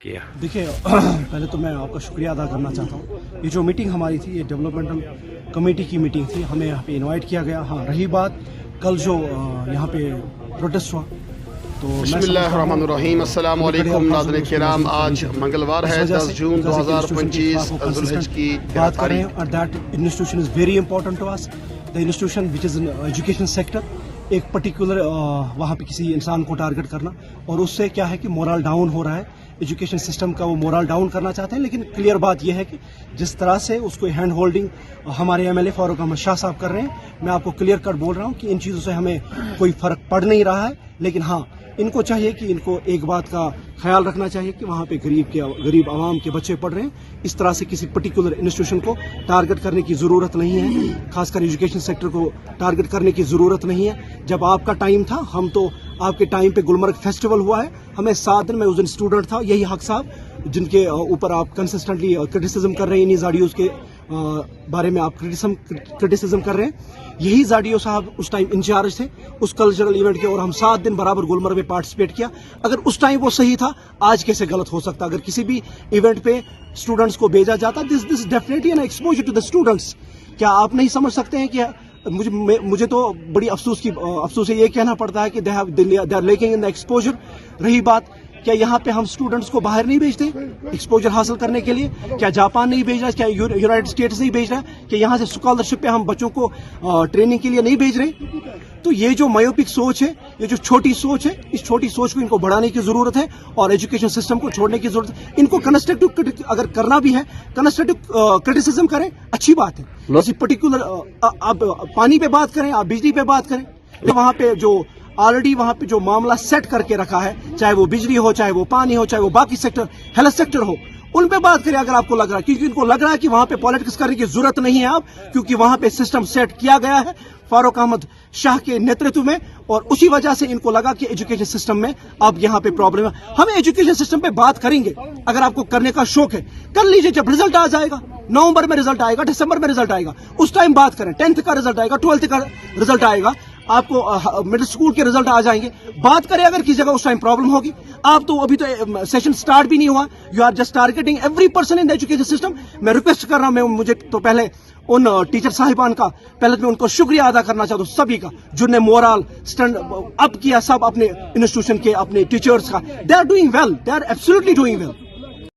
کیا دیکھیے پہلے تو میں آپ کا شکریہ ادا کرنا چاہتا ہوں. یہ جو میٹنگ ہماری تھی یہ ڈیولپمنٹل کمیٹی کی میٹنگ تھی, ہمیں یہاں پہ انوائٹ کیا گیا. ہاں رہی بات کل جو یہاں پہ پروٹیسٹ ہوا تو بسم اللہ الرحمن الرحیم. السلام علیکم ناظرین کرام. آج منگلوار ہے 10 جون 2025 ذوالحج کی بات کر رہے ہیں. اور that institution is very important to us. The institution which is in education sector. ایک پرٹیکولر وہاں پہ کسی انسان کو ٹارگٹ کرنا اور اس سے کیا ہے کہ مورال ڈاؤن ہو رہا ہے. ایجوکیشن سسٹم کا وہ مورال ڈاؤن کرنا چاہتے ہیں. لیکن کلیئر بات یہ ہے کہ جس طرح سے اس کو ہینڈ ہولڈنگ ہمارے ایم ایل اے فاروق احمد شاہ صاحب کر رہے ہیں, میں آپ کو کلیئر کٹ بول رہا ہوں کہ ان چیزوں سے ہمیں کوئی فرق پڑ نہیں رہا ہے. لیکن ہاں ان کو چاہیے کہ ان کو ایک بات کا خیال رکھنا چاہیے کہ وہاں پہ غریب عوام کے بچے پڑھ رہے ہیں. اس طرح سے کسی پرٹیکولر انسٹیٹیوشن کو ٹارگٹ کرنے کی ضرورت نہیں ہے, خاص کر ایجوکیشن سیکٹر کو ٹارگٹ کرنے کی ضرورت نہیں ہے. جب آپ کا ٹائم تھا, ہم تو آپ کے ٹائم پہ گلمرگ فیسٹیول ہوا ہے, ہمیں 7 دن میں اس دن اسٹوڈنٹ تھا, یہی حق صاحب جن کے اوپر آپ کنسسٹنٹلی کرٹیسزم کر رہے ہیں, انہی زاڈیوز کے بارے میں آپ کرٹیسزم کر رہے ہیں. یہی زاڈیو صاحب اس ٹائم انچارج تھے اس کلچرل ایونٹ کے, اور ہم 7 دن برابر گلمرگ میں پارٹیسپیٹ کیا. اگر اس ٹائم وہ صحیح تھا, آج کیسے غلط ہو سکتا؟ اگر کسی بھی ایونٹ پہ اسٹوڈنٹس کو بھیجا جاتا, this definitely an exposure to the students. کیا آپ نہیں سمجھ سکتے ہیں کہ مجھے تو بڑی افسوس سے یہ کہنا پڑتا ہے کہ they are lacking in the exposure. رہی بات, کیا یہاں پہ ہم اسٹوڈنٹس کو باہر نہیں بھیجتے ایکسپوجر حاصل کرنے کے لیے؟ کیا جاپان نہیں بھیج رہا ہے؟ کیا یونائٹڈ اسٹیٹس نہیں بھیج رہا ہے؟ کہ یہاں سے اسکالرشپ پہ ہم بچوں کو ٹریننگ کے لیے نہیں بھیج رہے؟ تو یہ جو مایوپک سوچ ہے, یہ جو چھوٹی سوچ ہے, اس چھوٹی سوچ کو ان کو بڑھانے کی ضرورت ہے اور ایجوکیشن سسٹم کو چھوڑنے کی ضرورت ہے. ان کو کنسٹرکٹیو اگر کرنا بھی ہے, کنسٹرکٹیو کرٹیسزم کریں, اچھی بات ہے. کسی پرٹیکولر آپ پانی پہ بات کریں, آپ بجلی پہ بات کریں, وہاں پہ جو آلریڈی وہاں پہ جو معاملہ سیٹ کر کے رکھا ہے, چاہے وہ بجلی ہو, چاہے وہ پانی ہو, چاہے وہ باقی سیکٹر ہیلتھ سیکٹر ہو, ان پہ بات کریں اگر آپ کو لگ رہا ہے. کیونکہ ان کو لگ رہا ہے کہ وہاں پہ پالیٹکس کرنے کی ضرورت نہیں ہے آپ, کیونکہ وہاں پہ سسٹم سیٹ کیا گیا ہے فاروق احمد شاہ کے نیترتو میں, اور اسی وجہ سے ان کو لگا کہ ایجوکیشن سسٹم میں اب یہاں پہ پرابلم ہے. ہم ایجوکیشن سسٹم پہ بات کریں گے, اگر آپ کو کرنے کا شوق ہے کر لیجیے. جب رزلٹ آ جائے گا, نومبر میں رزلٹ آئے گا, دسمبر میں رزلٹ آئے گا, اس ٹائم بات کریں. 10th کا رزلٹ آئے گا, 12th کا رزلٹ آئے گا, آپ کو مڈل اسکول کے رزلٹ آ جائیں گے, بات کریں. اگر کسی جگہ اس ٹائم پرابلم ہوگی, آپ تو ابھی تو سیشن سٹارٹ بھی نہیں ہوا, you are just targeting every person in the education system. میں ریکویسٹ کر رہا ہوں, مجھے تو پہلے ان ٹیچر صاحبان کا پہلے میں ان کو شکریہ ادا کرنا چاہتا ہوں, سبھی کا, جن نے مورال سٹینڈ اپ کیا, سب اپنے انسٹیٹیوشن کے, اپنے ٹیچرز کا. They are doing well, they are absolutely doing well.